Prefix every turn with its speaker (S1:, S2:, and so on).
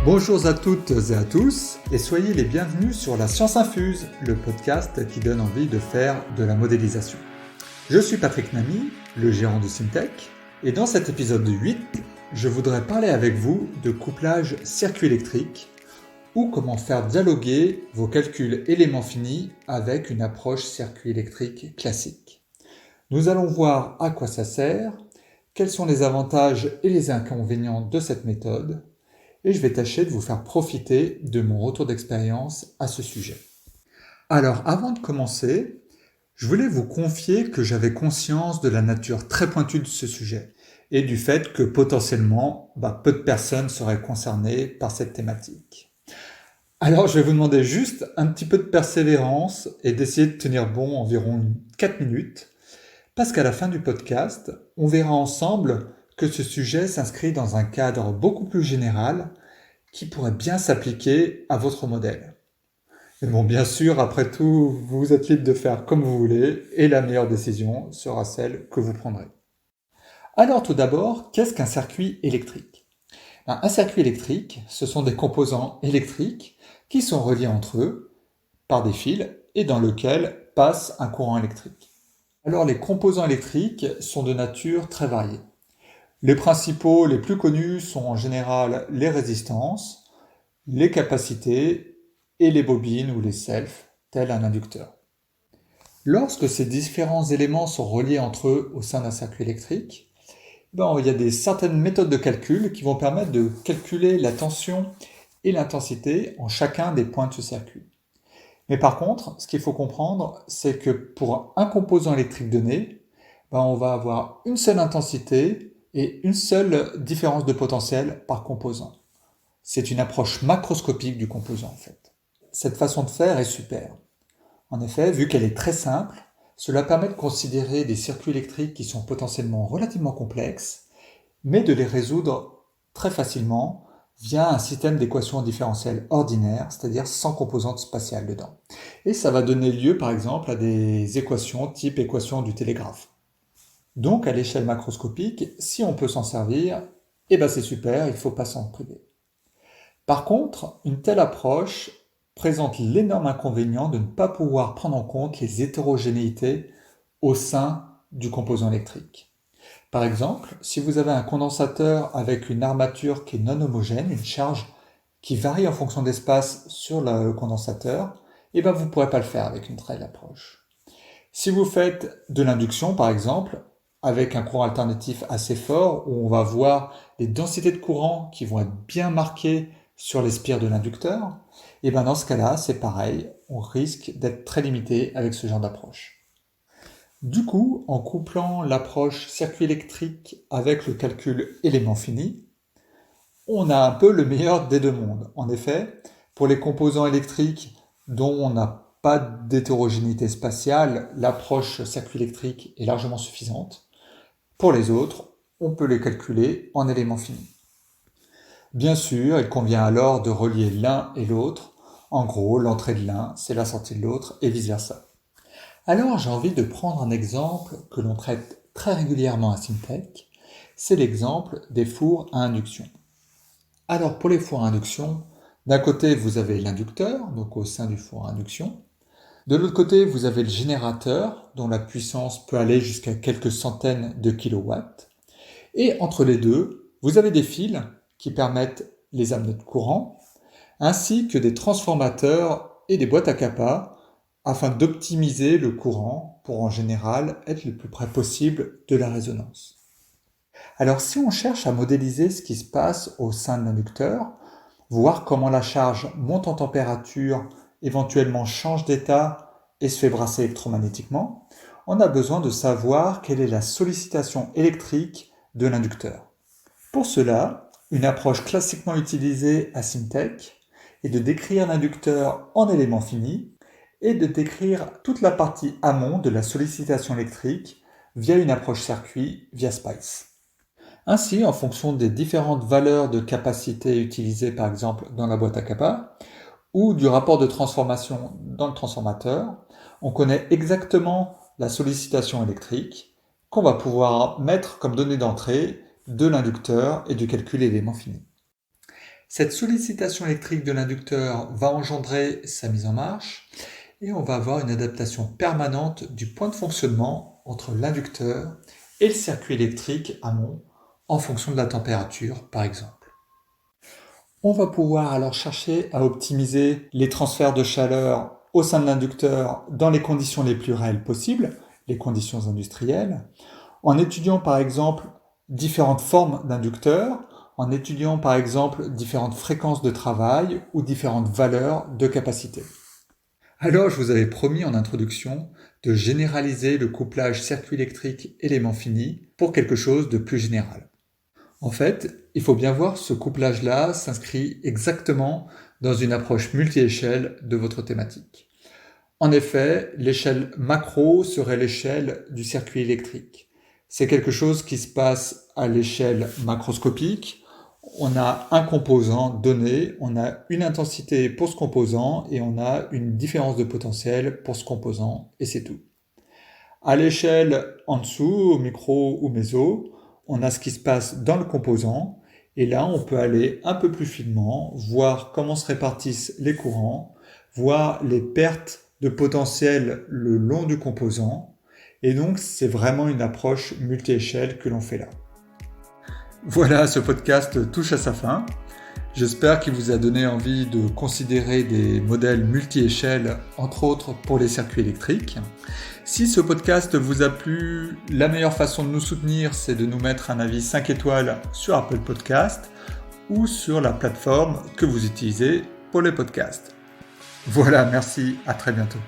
S1: Bonjour à toutes et à tous et soyez les bienvenus sur La Science Infuse, le podcast qui donne envie de faire de la modélisation. Je suis Patrick Namy, le gérant de Syntec, et dans cet épisode 8, je voudrais parler avec vous de couplage circuit électrique ou comment faire dialoguer vos calculs éléments finis avec une approche circuit électrique classique. Nous allons voir à quoi ça sert, quels sont les avantages et les inconvénients de cette méthode, et je vais tâcher de vous faire profiter de mon retour d'expérience à ce sujet. Alors, avant de commencer, je voulais vous confier que j'avais conscience de la nature très pointue de ce sujet et du fait que potentiellement, peu de personnes seraient concernées par cette thématique. Alors, je vais vous demander juste un petit peu de persévérance et d'essayer de tenir bon environ 4 minutes, parce qu'à la fin du podcast, on verra ensemble que ce sujet s'inscrit dans un cadre beaucoup plus général qui pourrait bien s'appliquer à votre modèle. Mais bon, bien sûr, après tout, vous êtes libre de faire comme vous voulez et la meilleure décision sera celle que vous prendrez. Alors tout d'abord, qu'est-ce qu'un circuit électrique ? Un circuit électrique, ce sont des composants électriques qui sont reliés entre eux par des fils et dans lesquels passe un courant électrique. Alors les composants électriques sont de nature très variée. Les principaux, les plus connus sont en général les résistances, les capacités et les bobines ou les selfs, tel un inducteur. Lorsque ces différents éléments sont reliés entre eux au sein d'un circuit électrique, il y a certaines méthodes de calcul qui vont permettre de calculer la tension et l'intensité en chacun des points de ce circuit. Mais par contre, ce qu'il faut comprendre, c'est que pour un composant électrique donné, on va avoir une seule intensité et une seule différence de potentiel par composant. C'est une approche macroscopique du composant en fait. Cette façon de faire est super. En effet, vu qu'elle est très simple, cela permet de considérer des circuits électriques qui sont potentiellement relativement complexes, mais de les résoudre très facilement via un système d'équations différentielles ordinaires, c'est-à-dire sans composante spatiale dedans. Et ça va donner lieu par exemple à des équations type équation du télégraphe. Donc à l'échelle macroscopique, si on peut s'en servir, c'est super, il ne faut pas s'en priver. Par contre, une telle approche présente l'énorme inconvénient de ne pas pouvoir prendre en compte les hétérogénéités au sein du composant électrique. Par exemple, si vous avez un condensateur avec une armature qui est non homogène, une charge qui varie en fonction de l'espace sur le condensateur, vous ne pourrez pas le faire avec une telle approche. Si vous faites de l'induction, par exemple, avec un courant alternatif assez fort, où on va voir les densités de courant qui vont être bien marquées sur les spires de l'inducteur, dans ce cas-là, c'est pareil, on risque d'être très limité avec ce genre d'approche. Du coup, en couplant l'approche circuit électrique avec le calcul élément fini, on a un peu le meilleur des deux mondes. En effet, pour les composants électriques dont on n'a pas d'hétérogénéité spatiale, l'approche circuit électrique est largement suffisante. Pour les autres, on peut les calculer en éléments finis. Bien sûr, il convient alors de relier l'un et l'autre. En gros, l'entrée de l'un, c'est la sortie de l'autre, et vice-versa. Alors, j'ai envie de prendre un exemple que l'on traite très régulièrement à Syntec. C'est l'exemple des fours à induction. Alors, pour les fours à induction, d'un côté, vous avez l'inducteur, donc au sein du four à induction. De l'autre côté, vous avez le générateur, dont la puissance peut aller jusqu'à quelques centaines de kilowatts. Et entre les deux, vous avez des fils qui permettent les amener de courant, ainsi que des transformateurs et des boîtes à capa, afin d'optimiser le courant pour en général être le plus près possible de la résonance. Alors si on cherche à modéliser ce qui se passe au sein de l'inducteur, voir comment la charge monte en température, éventuellement change d'état et se fait brasser électromagnétiquement, on a besoin de savoir quelle est la sollicitation électrique de l'inducteur. Pour cela, une approche classiquement utilisée à Syntec est de décrire l'inducteur en éléments finis et de décrire toute la partie amont de la sollicitation électrique via une approche circuit via SPICE. Ainsi, en fonction des différentes valeurs de capacité utilisées par exemple dans la boîte à capa ou du rapport de transformation dans le transformateur, on connaît exactement la sollicitation électrique qu'on va pouvoir mettre comme donnée d'entrée de l'inducteur et du calcul élément fini. Cette sollicitation électrique de l'inducteur va engendrer sa mise en marche et on va avoir une adaptation permanente du point de fonctionnement entre l'inducteur et le circuit électrique amont en fonction de la température par exemple. On va pouvoir alors chercher à optimiser les transferts de chaleur au sein de l'inducteur dans les conditions les plus réelles possibles, les conditions industrielles, en étudiant par exemple différentes formes d'inducteurs, en étudiant par exemple différentes fréquences de travail ou différentes valeurs de capacité. Alors, je vous avais promis en introduction de généraliser le couplage circuit électrique élément fini pour quelque chose de plus général. En fait, il faut bien voir ce couplage-là s'inscrit exactement dans une approche multi-échelle de votre thématique. En effet, l'échelle macro serait l'échelle du circuit électrique. C'est quelque chose qui se passe à l'échelle macroscopique. On a un composant donné, on a une intensité pour ce composant et on a une différence de potentiel pour ce composant et c'est tout. À l'échelle en dessous, au micro ou méso, on a ce qui se passe dans le composant et là on peut aller un peu plus finement, voir comment se répartissent les courants, voir les pertes de potentiel le long du composant et donc c'est vraiment une approche multi-échelle que l'on fait là. Voilà, ce podcast touche à sa fin. J'espère qu'il vous a donné envie de considérer des modèles multi-échelles, entre autres pour les circuits électriques. Si ce podcast vous a plu, la meilleure façon de nous soutenir, c'est de nous mettre un avis 5 étoiles sur Apple Podcast ou sur la plateforme que vous utilisez pour les podcasts. Voilà, merci, à très bientôt.